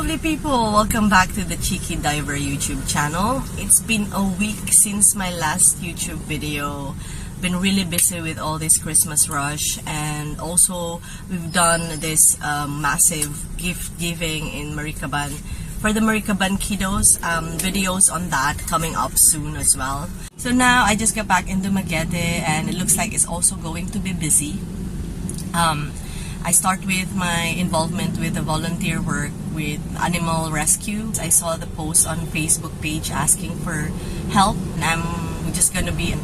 lovely people! Welcome back to the Cheeky Diver YouTube channel. It's been a week since my last YouTube video. Been really busy with all this Christmas rush, and also we've done this massive gift giving in Maricaban. For the Maricaban kiddos, videos on that coming up soon as well. So now I just got back into Dumaguete and it looks like it's also going to be busy. I start with my involvement with the volunteer work with animal rescue. I saw the post on Facebook page asking for help, and I'm just gonna be a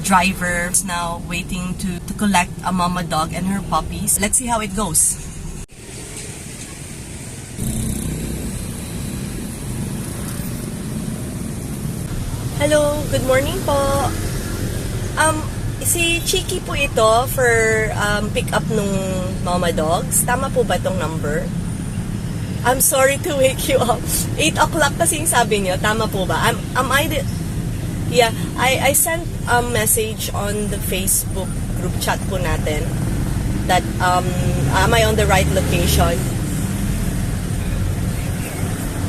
driver now, waiting to collect a mama dog and her puppies. Let's see how it goes. Hello, good morning po. Si Cheeky po ito for pick up nung mama dogs. Tama po ba itong number? I'm sorry to wake you up. 8 o'clock kasi yung sabi niyo. Tama po ba? Yeah, I sent a message on the Facebook group chat po natin that am I on the right location?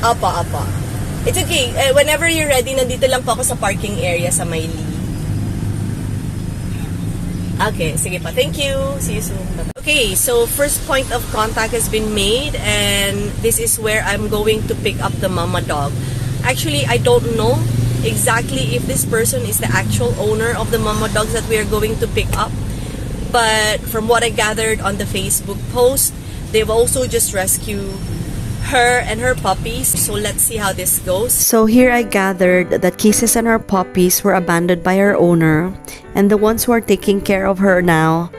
Apa. It's okay. Whenever you're ready, nandito lang po ako sa parking area sa Maili. Okay, sige pa. Thank you. See you soon. Bye-bye. Okay, so first point of contact has been made, and this is where I'm going to pick up the mama dog. Actually, I don't know exactly if this person is the actual owner of the mama dogs that we are going to pick up. But from what I gathered on the Facebook post, they've also just rescued her and her puppies. So let's see how this goes. So here I gathered that Kisses and her puppies were abandoned by her owner, and the ones who are taking care of her now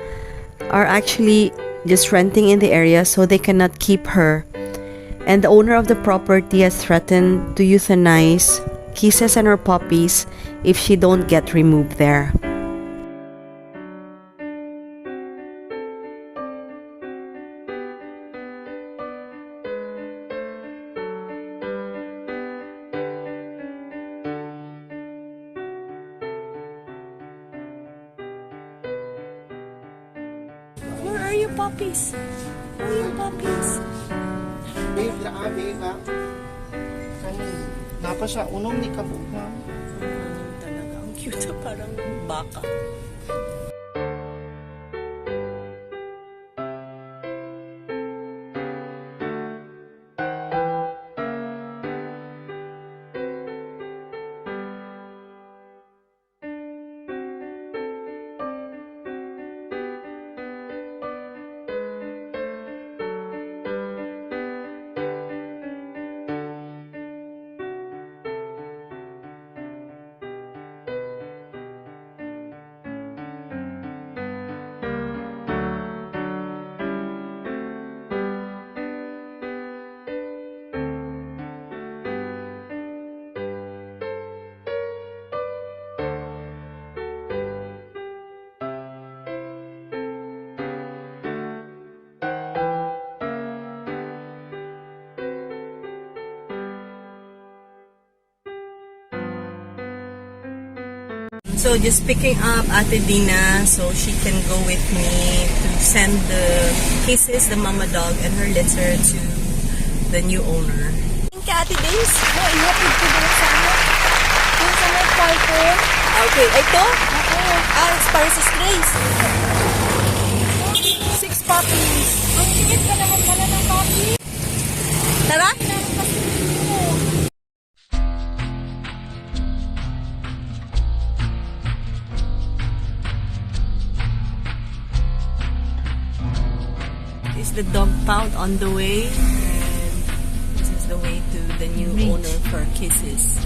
are actually just renting in the area, so they cannot keep her. And the owner of the property has threatened to euthanize Kisses and her puppies if she don't get removed there. Where are your puppies? Where are your puppies? Babe, babe, ha? Napa siya, unong ni kabuk, ma'am. Talaga, ang cute. Parang baka. So just picking up Ate Dina so she can go with me to send the Kisses, the mama dog, and her litter to the new owner. Thank you, Ate Dins. No, ihatid ko doon sa ano. Doon sa may parko. Okay, ito? Oo. It's para sa strays. 6 puppies. Ang tingit ka naman pala ng puppy. Tara? Is the dog pound on the way, and this is the way to the new owner for Kisses.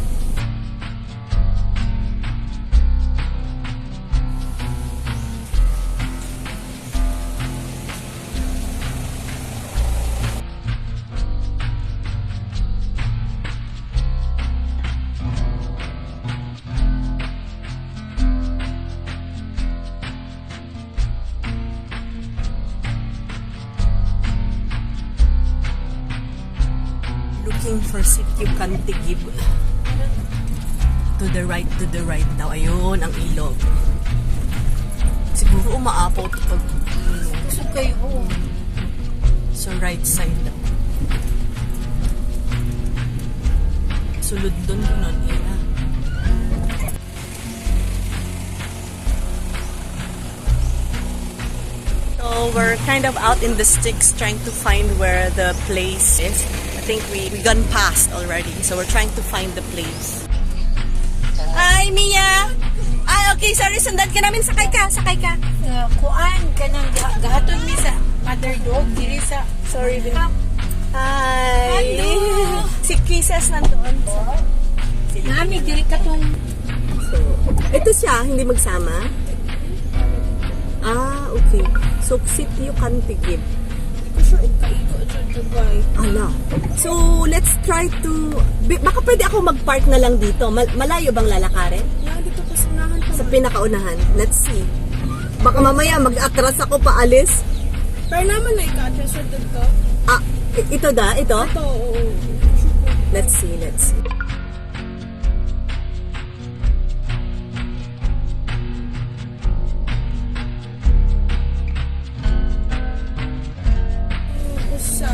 Looking for Sitio Cantigib. To the right daw. Ayun, ang ilog. Siguro umaapaw ito pag So kayo, So right side daw. sulod doon ko nun. So we're kind of out in the sticks trying to find where the place is. I think we gone past already. So we're trying to find the place. Hi, Mia! Ay, okay, sorry, sundan ka namin. Sakay ka. Kuan ka nang gahaton mi sa mother dog diri sa Sorry, Hi! Hello! Si Kisses nandoon. nami diri katong Ito siya, hindi magsama? Ah, okay. So, sitio Cantigib. sure kaigo sa Dubai. Ala. So, let's try to... Baka pwede ako mag-park na lang dito. Malayo bang lalakarin? Yeah, dito pa sa unahan pa. Sa pinakaunahan. Let's see. Baka mamaya mag-atras ako paalis. Pero naman na ika-address sa dito. Ah, ito da? Ito? Ito, oo. Let's see. Sa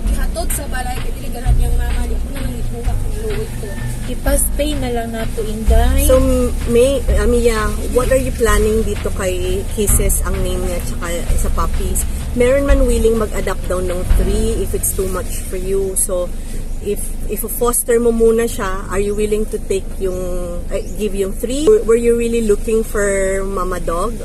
gihatod sa balay kay dili ganahan yang mama di ko na lang ikuha kung luoy ko. Ipas-pay na lang nato inday. So, Mia, what are you planning dito kay Kisses, ang name niya, tsaka sa puppies? Meron man willing mag-adapt down ng 3 if it's too much for you. So, if foster mo muna siya, are you willing to take yung, give yung 3? Were you really looking for mama dog?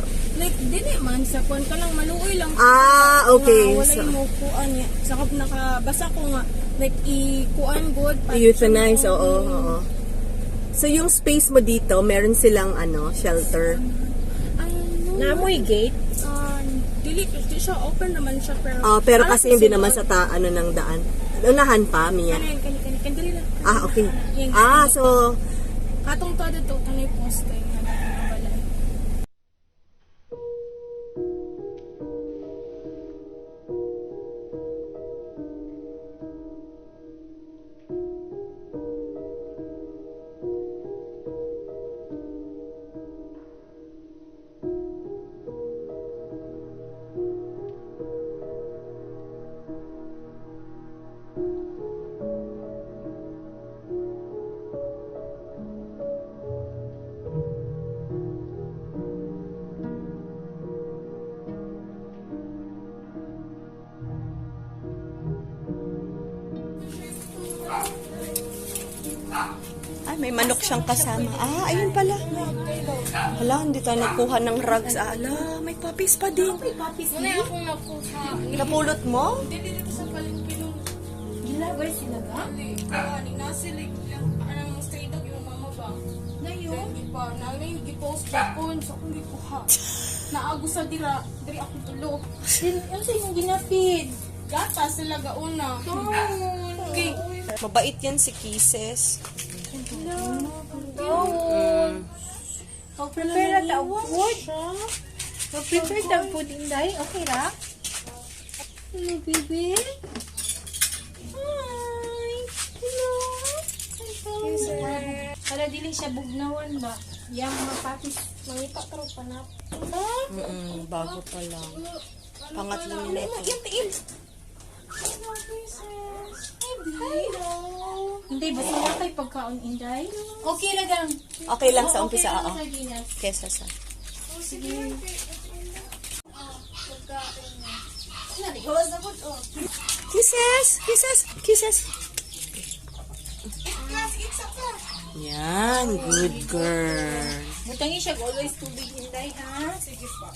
Like dili man sa kon ka lang maluoy lang. Ah, okay. Wala So, mo kuan niya. Sakop nakabasa ko nga like i-kuan good euthanize, oo. So, yung space mo dito, meron silang shelter. Namoy gate. Dili siya open naman siya pero Pero kasi hindi naman sa ng daan. Unahan pa, Mia. Kan dili lang. Ah, okay. So, Katong to dito kanay post kay nga balay. Ay, may manok siyang kasama. Ah, ayun pala. Hala, hindi tayo nakuha ng rugs. Ala, may puppies pa din. Wala akong nakuha. Napulot mo? Dili dito sa palengke nung gilabay sila ga? Ni nasilig lang parang stray dog yung mama ba? Ngayon? Di ba? Nangay gi-post ba ko sa kung gikuha. Naago sa dira, diri ako tulog. Ano sa yung ginapid? Gata sila gauna. Okay. Mabait yan si Kisses. Prepare na food. Prepare na food, Inday. Okay ra? Hello, baby. Hi. Hello. Para dili siya bugnawan ba? Yang mga papis, mangita pero panap. Bago pa lang. Pangatlo nila ito. Hello. Hindi ba sila kay pagkaon, Inday? Okay lang. Okay lang sa umpisa, lang oo. sa sardinas. Kesa sa... Sige. Kisses! Yan, good girl. Butangi siya always tubig, Inday, ha? Sige pa.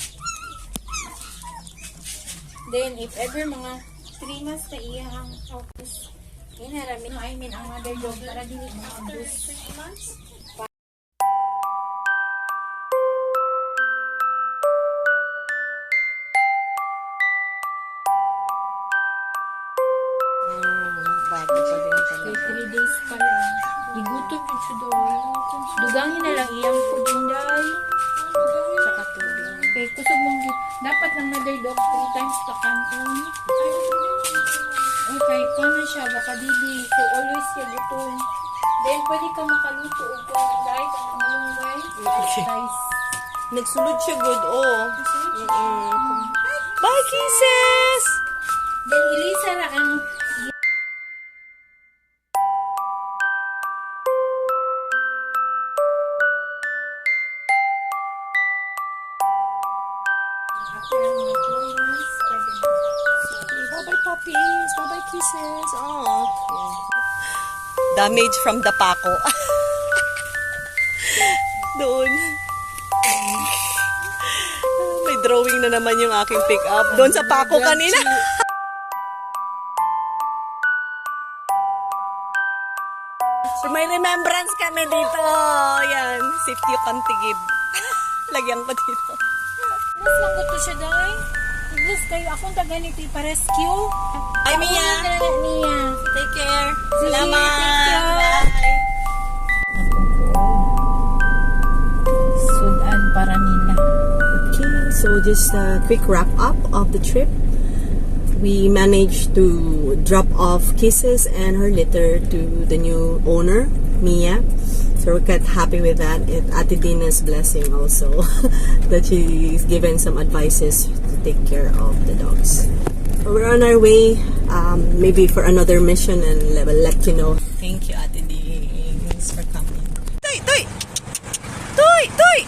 Then, if ever mga 3 months na iya ang focus, inaramin mo, ang mother dog para dili mo abuse. 3 months? Bago pa din talaga. 3 days pa lang. Igutom yung sudor. Dugangin na lang iyang food, Inday. Tsaka tubig. Okay, kusog mong dapat ng mother dog 3 times pa kanton. Okay, kung na siya, baka dili. So, always siya gutom. Then, pwede ka makaluto o kung guys, ang malunggay. Okay. Guys. Nagsulod siya good, oh. Bye, Kisses! Then, ilisa na ang Bye-bye puppies. Bye-bye kisses. Oh. Damage from the pako. Doon. May drawing na naman yung aking pick-up. Doon sa pako kanina. So, may remembrance kami dito. Yan. Safety you can't give. Lagyan ko dito. Mas lang ko siya, day. Iglis kayo. Akong taganito ipa-rescue. Bye, Mia. Mia. Take care. Sige, Salamat. thank you. Bye. Sudan para nila. Okay, so just a quick wrap up of the trip. We managed to drop off Kisses and her litter to the new owner, Mia. So we're quite happy with that. Ate Dina's blessing also that she's given some advices to take care of the dogs. So we're on our way, maybe for another mission, and we'll let you know. Thank you, Ate Dins, for coming. Toy! Toy! Toy! Toy!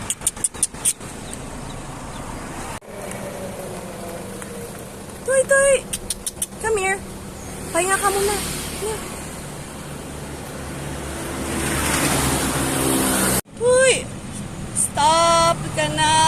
Toy! Toy! Come here. Pahinga ka muna. Here. Toy! Stop ka na!